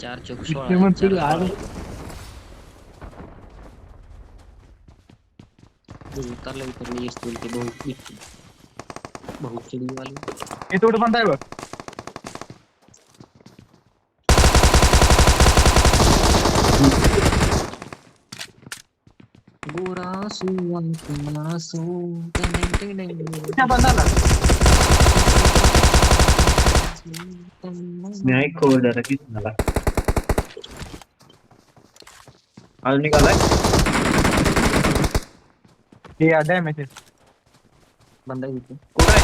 4 चौक ते 16 म्हणतील 4 अरे 16 उतरला तर मी असतील ते बहुत चिड़ी वाली हे तेवढं पण आहे बघ. गोरा सुवन पिला सो टिंग टिंग त्या बंदाला मी ऐकू जरा किती मला आज निघालाय हे डॅमेज आहे. बंदा इथे कुठं आहे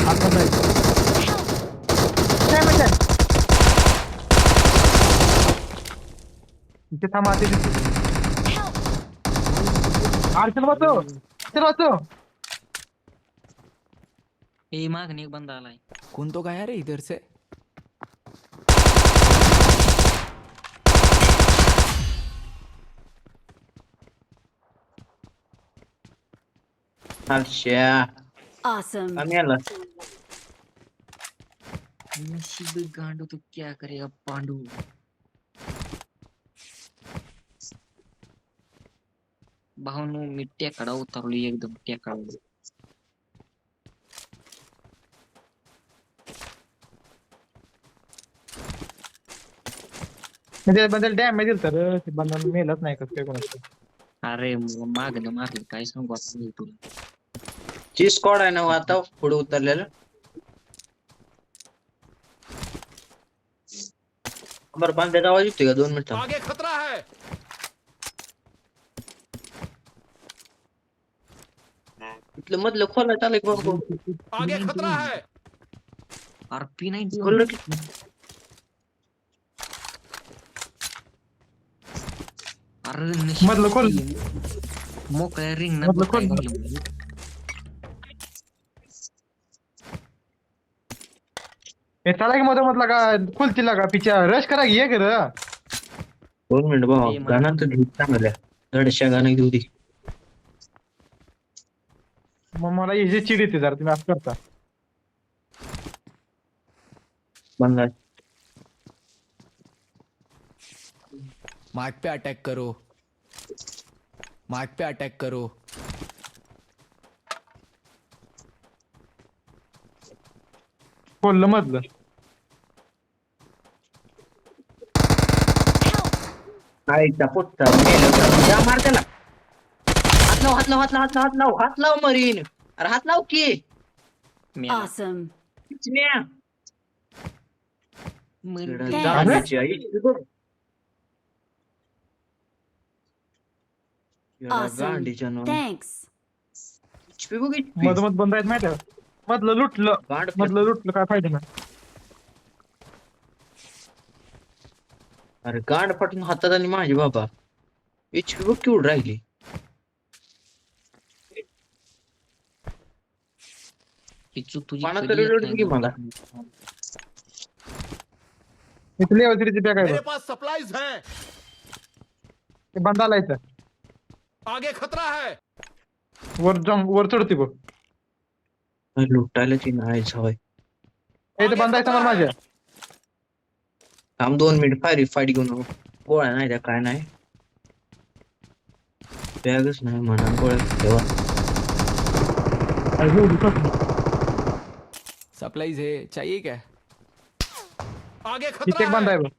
आत बंदा आहे. डॅमेज आहे. इथे थांबा ते आरचल वाचव. चल वाचव. ए मागने एक बंदा आलाय कौन तो गया रे इधर से। अच्छा Awesome. आम्ही आला नसीब गांडू तो क्या करेगा पांडू भावनो मी टेकडा उतरलो एकदम टेकडा म्हणजे बंदाला डॅमेज दिलं तर ते बंदा मेलच नाही कसं काय कोणाचं. अरे मागणं मारलं काय सांगू आता मी तुला ची स्क्वॉड आहे ना हो आता पुढे उतरलेलं बरं बांध्याचा आवाज येतोय का 2 मिनिटं आगे खतरा है। इथलं मधलं खोलायचं आलंय का बघू आगे खतरा है। आरपी नाही खोललं की अरे मधलं खोल. मोकळ्या रिंग मधलं खोल. हे चला की मधला का खुलतील का पिच्या रश करा की ये कर 2 मिनिट भाऊ गाणं तर घेत चांगल्या धडशा गाणं घेऊ दे मग मला हे चिड येते जरा तुम्ही असं करता. बंद मार्क पे अटैक करो, मार्क पे अटैक करो। खोललं मधलं. आईचा पुट्टा मेलं तर जा मार त्याला हात लाव हात लाव हात लाव हात लाव हात लाव हात लाव मरीन अरे हात लाव की Awesome. चिमण्या. Thanks. गाण्याची आई बघ. याला Awesome. गांडीच्या नाव. Thanks. HP बघ HP. मधोमध बंद आहेत माहिती आहे मधलं लुटलं. गांड मधलं लुटलं काय फायदा नाही. अरे गांड फाटून हातात आणि माझी बाबा HP बघ केवढ राहिली पिचू तुझी पाण्यात कधी reload येत घे नाही. मला. इथं लेवल 3 ची बॅग आहे मेरे बघ. पास सप्लाईज हैं। ते बंदाला इथं आगे खतरा है। वर चढते बघ. लुटायला ती नाही सवय इथं बंदा आहे समोर माझ्या. थांब 2 मिनिट फाईट घेऊन गोळ्या नाही त्या काय नाही बॅगच नाही म्हणा गोळ्या तेव्हा अरे हो, दिसत. सप्लाईज है, चाहिए क्या। आगे इथे खतरा एक बंदा है। आहे बघ.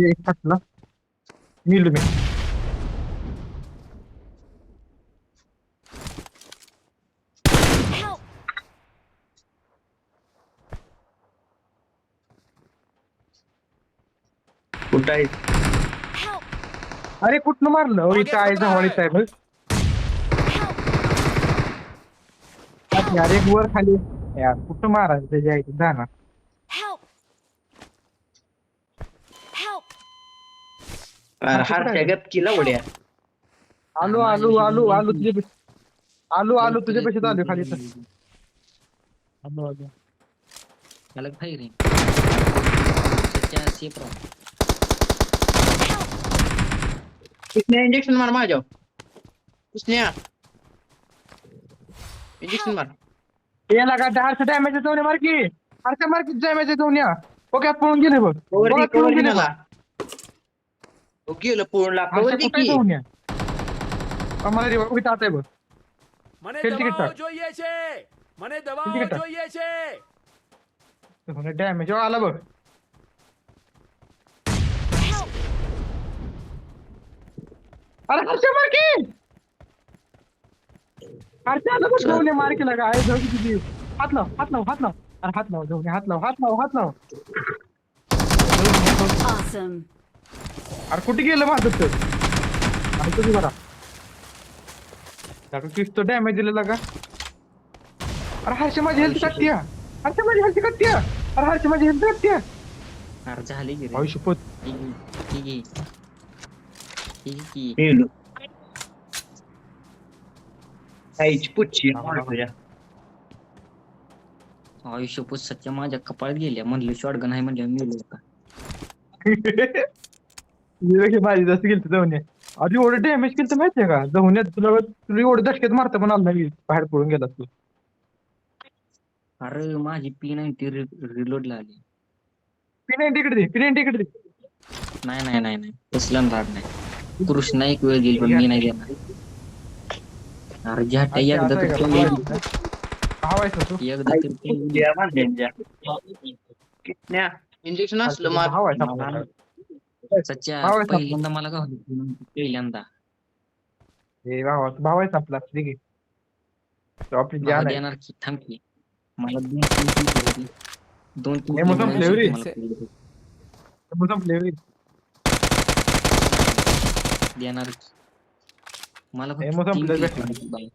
एक टाकला मिळू मी. Help. कुठं आहे Help. अरे कुठनं मारलं हो, इथं आहे जवळीच आहे बघ. यार एक वर खाली यार कुठं मारायचं त्याच्या इथे जाणार. Help. Help. अरे हारच्या गपकीला उड्या आलो तुझ्या पैसे आलो खाली तर. अलग फायरिंग सच्चा सेफ राव किसने इंजेक्शन मार माझ्या किसने इंजेक्शन मार याला का हर्ष डॅमेज जाऊन मार की हर्ष मार की डॅमेज जाऊन या ओके पळून गेले बघ कवर बघा, दी कवर पळून दी गेले मला बघ. ओ गेलं पोळला हर्ष कवर दी कुठे की जाऊन या आम्हाला रे बघ इथं आता आहे बघ મને ખેલ ટિકિટ દવાઓ tak. જોઈએ છે મને દવાઓ ટિકિટ tak. જોઈએ છે डॅमेज आला बघ Help! अरे हर्ष मार की हर्ष आला बघ जाऊन मार केला का आहे जाऊ तुझी हात लाव अरे हात लाव जाऊन हात लाव Awesome. अरे कुठे गेलं माझं तर अरे तुझी बरा किस्त डॅमेज दिलेला का अरे हर्ष माझी हेल्थ काटतीया अरे हर्ष माझी हेल्थ काटतीया अरे झाली की रे आयुष्य पोत पेलो आईची पुच्छी आयुष्य पुत सच्च्या माझ्या कपाळात गेल्या म्हणलं शॉटगन आहे म्हणजे मेलो का माझी जास्त गेली जाऊन आधी एवढं डॅमेज केलं तर माहितीये का जाऊन तुला एवढं दशकेत मारता पण आलं नाही बाहेर पडून गेला तू अरे माझी P90 रिलोडला आली पिने दे नाही तसलं राग नाही कृष्णा एक वेळ देईल पण मी नाही देणार अरे झाटा एकदा तर भावायचं तू एकदा तर इंजेक्शन असलं भावायचं सच्च्या भावायचं पहिल्यांदा मला का पहिल्यांदा भावायचं आपला ठीक आहे आपली जान आहे देणार की थांब की मला दोन हे मग संपले रे. मला संपले रे. देणार की मला हे फक्त मग तीन संपलं kill भेटलं. पाहिजे.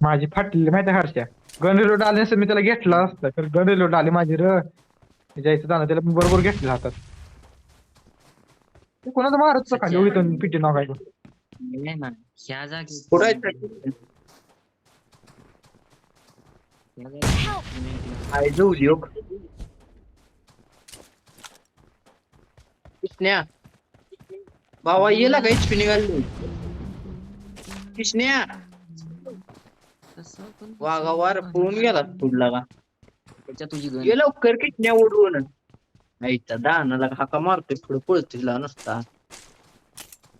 माझी फाटलेली माहिती आहे हर्षा गन रिलोड आले नसतं मी त्याला घेतला असता तर गन रिलोड आली माझी जायचं जाणं त्याला मी बरोबर घेतलं हातात ते कोणाचं मारत होतं खाली उडीतून पिटी नाव काय नाही ना ह्या जागी Help! कृष्ण्या बाबा येला का HP निघाली कृष्ण्या वाघावार पळून गेला पुढला का त्याच्या तुझी ये लवकर कृष्ण्या उडवून आईचा दानाला हाका मारतोय पुढे पळतोय नसता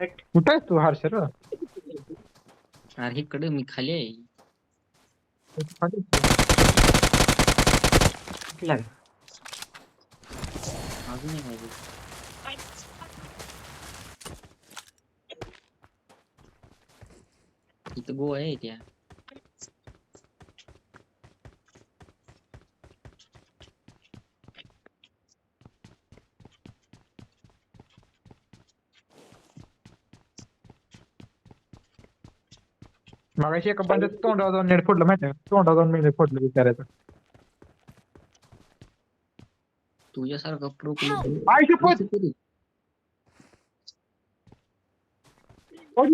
कुठं आहेस तू हर्ष रे अरे इकडे मी खाली आहे अजून एक आहे. इथं गोवा आहे त्या मागाशी एका बंद तोंडावर जाऊन नेट फोडलं माहिती आहे तोंडावर जाऊन मी फोडलं विचारायचं तुझ्यासारखं प्रो आई शपथ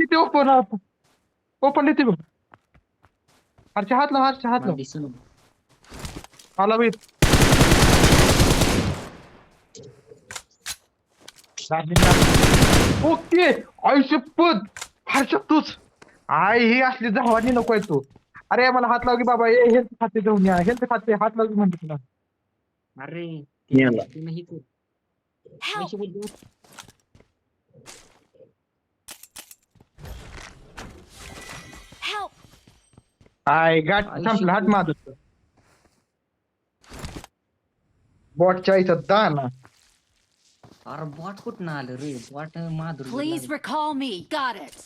ते ओपन देते बघ हर्ष हात लाव दिसून आला बी ओके आई शपथ हर्ष तूच आई ही असली जवानी नको आहे तू अरे मला हात लाव की बाबा हेल्थ खाते जाऊन या हेल्थ खाते हात लाव की म्हणते तुला अरे नाही Help! Help! आय गाठ संपला हात मार बॉटच्या इथं दाना अरे बॉट कुठं आलं रे bot Madhur Please recall me. Got it.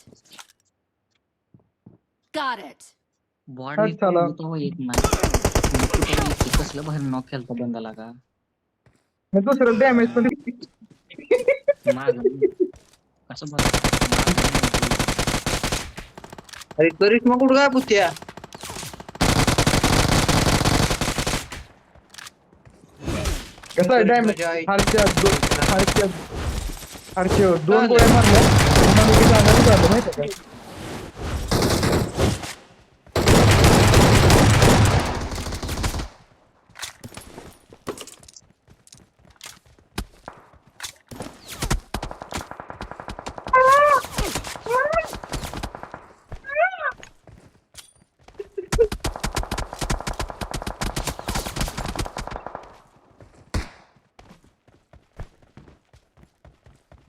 Got it. Bot काय झालं? येत नाही कसलं बाहेर नॉक केलता बंदाला का मग दुसरं डॅमेज पण माग कसं बघ अरे करीत मग कुठं काय पुत्या कसं आहे डॅमेज माझ्या आई- हारच्या दोन गोळ्या मारल्या पुन्हा मी जाणार झालं माहिती का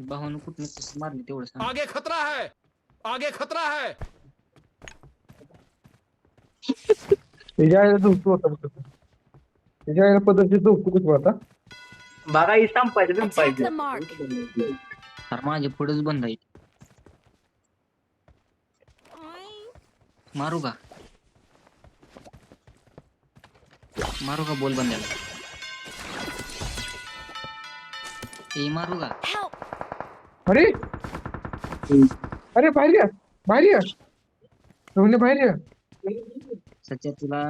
भावानं कुठनं कसं मारली तेवढं सांग. आगे खतरा है, आगे खतरा है. त्याच्या आईला झोपतो होता बघ तसं. त्याच्या आईला पद्धतीत झोपतो कुठं होता बघा ही संपायचं Attack संपायचं the mark. अरे माझे पुढेच बंद आहे. मारू का बोल बंद्याला. ए मारू का Help! अरे अरे बाहेर या सोने बाहेर या सच्चा तुला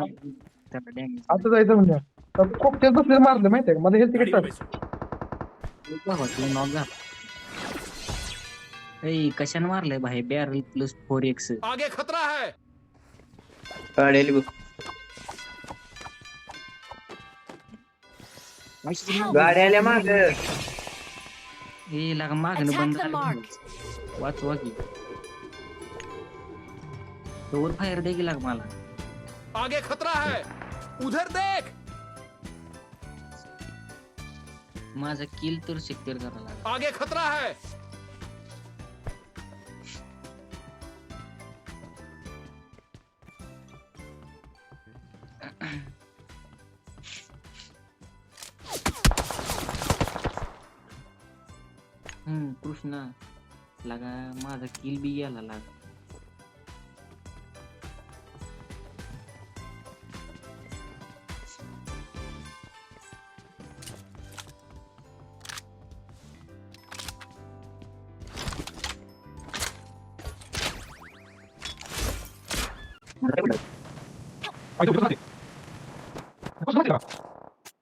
त्याला डॅमेज आता जायचं म्हणजे आता खूप तेच बसले मारलं माहितीये का मला हे तिकीट गाड़ी में बैसो. वाटलं नॉक झाला. ए कशाने मारलंय भाई बॅरल प्लस 4x. आगे खतरा है. काढेल बघ गाडी आल्या माग ए लागा मागणं Attack बंद the झालं. mark. वाचवा की डोर फायर दे की लाग मला. आगे खतरा है. उधर देख. माझा किल तर सिक्युअर करायला लागला. आगे खतरा है. कृष्णा लागा माझा किल बी गेला लागा.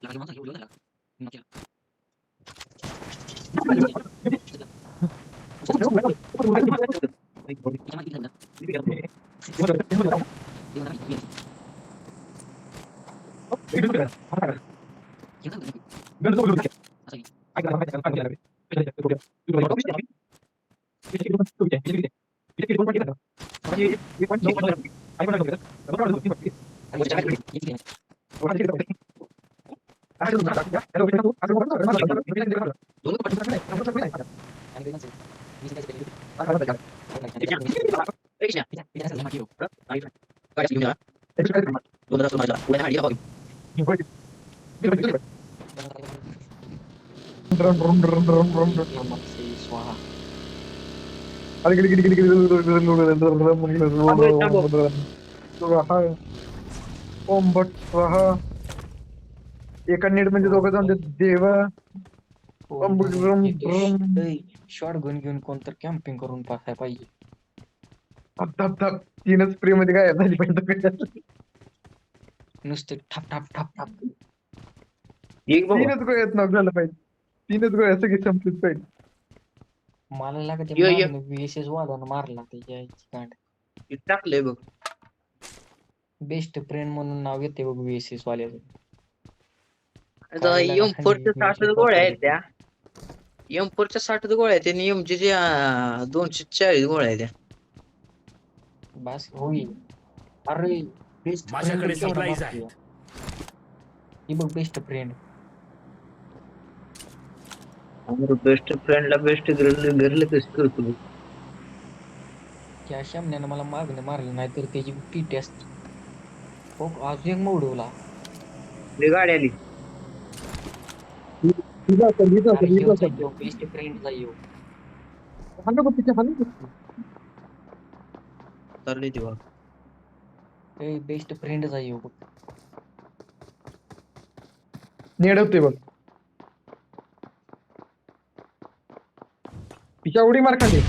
लागा माझा एवढं झाला. नक्की. स्वाहा. अरे ओंबट स्वाहा एका नेट म्हणजे दोघं जाऊन देवा शॉर्ट गन घेऊन कोणतर कॅम्पिंग करून पाहाय पाहिजे. धप धप धप तीनच स्प्रे मध्ये काय झाली पाहिजे नुसते ठप ठप ठप ठप. एक बघ तीनच गोळ्यात नॉक झालं पाहिजे तीनच गोळ्या सगळी संपलीच पाहिजे. मला लागत यो, यो. VSS वादानं मारला त्याच्या आईची गांड. टाकलंय बघ बेस्ट फ्रेंड म्हणून नाव घेते बघ VSS वाल्याचं. आता काय M4च्या लागा 60 गोळ्या आहेत त्या M4च्या 60 गोळ्या आहेत आणि MG च्या 240 गोळ्या आहेत त्या. बस होईल. अरे बेस्ट माझ्याकडे supplies आहेत. ही बघ बेस्ट फ्रेंड. बेस्ट फ्रेंडला बेस्ट घरला कसं करतो बघ. त्या शामण्यानं मला मागणं मारलं नाही तर त्याची टी टेस्ट हो अजून एक मोडवला. लय गाडी आली बेस्ट फ्रेंड जाईल. चालली ती बघ बेस्ट फ्रेंड जाईल बघ. नेडवते बघ तिच्या उडी मार खाली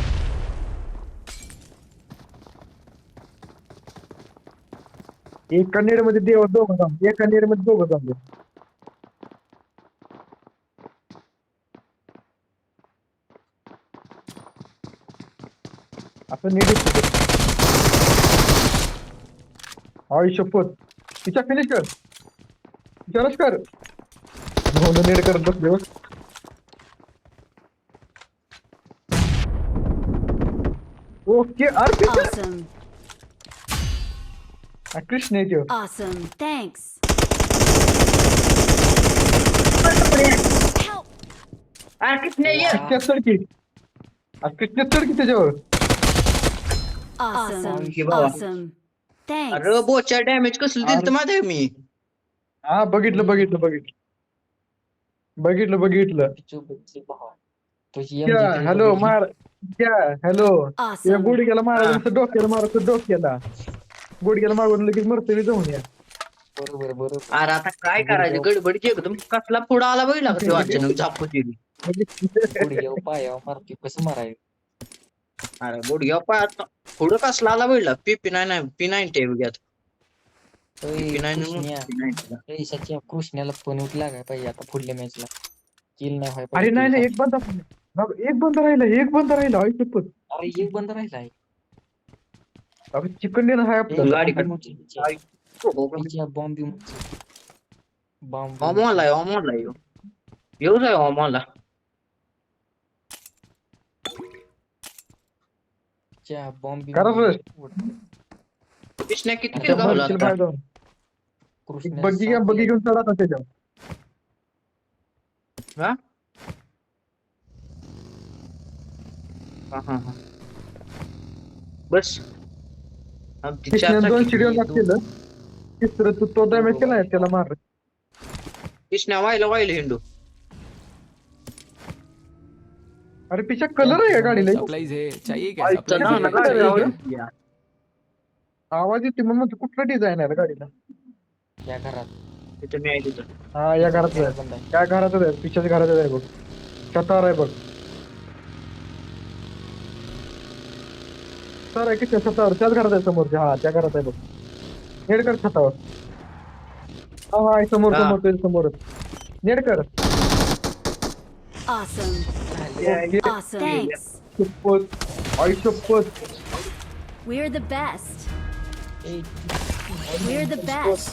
एका नेड मध्ये दोघं जाऊ एका नेड मध्ये दोघं जाऊ असं नीट दिसतं ते. आई शपथ तिच्या फिनिश कर तिच्यावरच कर म्हणून नीट करत बसले बघ. ओके अरे Awesome. कृष्ण आहे त्यो. Awesome. Thanks. Help. अरे कितने ये कृष्ण चढ की अरे कृष्ण चढ की त्याच्यावर. Awesome. Thank you, बाबा. Awesome. Thanks. अरे बोच्या डॅमेज कसलं दिलं तर माहिती आहे मी हा बघितलं बघितलं बघितलं बघितलं बघितलं. चुबुकचे भाव. तुझी क्या MG3 हॅलो बघितली? मार क्या हॅलो या Awesome. गुडघ्याला मारायचं डोक्याला मारायचं डोक्याला गुडघ्याला मारून लगेच मरतोय जाऊन या. बरोबर बरोबर. अरे आता काय करायचं गडबडीची एकदम कसला पुढं आला बघितला का ते अचानक झापू दिली गुडघ्यावर पायावर मारते कसं मारायचं. अरे गुडघ्या पायात पुढं कसला आला बघितला P90 आहे बघ्यात कृष्ण्या पैशाच्या कृष्ण्याला पण उठला काय पाहिजे आता पुढल्या मॅचला किल नाही व्हाय अरे नाही नाही पाहिजे. एक बंद राहिला आई शपथ. अरे एक बंद राहिलाय. अरे चिकन डिनर आहे आपलं. गाडी बॉम्ब अमोल आहे येऊ जाय अमोला बॉम्ब करा रे. कृष्णा किती त्या किल गावला मरशील आता? बाहेर जाऊन. बग्गी घेऊन चढा आता त्याच्यावर. हा? हा. बस आमची कृष्णाने चार 2 चाकी. शिडीवर लागतील. तिसरं तू तो डॅमेज केलाय त्याला मार. कृष्णा वाहिलं हिंडू अरे पिछा कलर आहे या गाडीला. सप्लाईज है चाहिए क्या आई, सप्लाईज चला है? ना, चाहिए गाडी क्या? आवाज येते मग म्हणतो कुठलं डिझाईन आहे रे गाडीला. या घरात तिथं मी आहे तिथं हा या घरात आहे. बंद आहे. त्या घरातच आहे पिछाच्या घरातच आहे बघ. छतावर आहे बघ. सर आहे की त्या छतावर त्याच घरात आहे समोरच्या. हा त्या घरात आहे बघ. नेड कर छतावर. हा समोर हा. समोर तुझ्या समोरच नेड कर. Awesome. ओके. Awesome. Thanks. शपथ आई शपथ. We're the best. A, We're the best.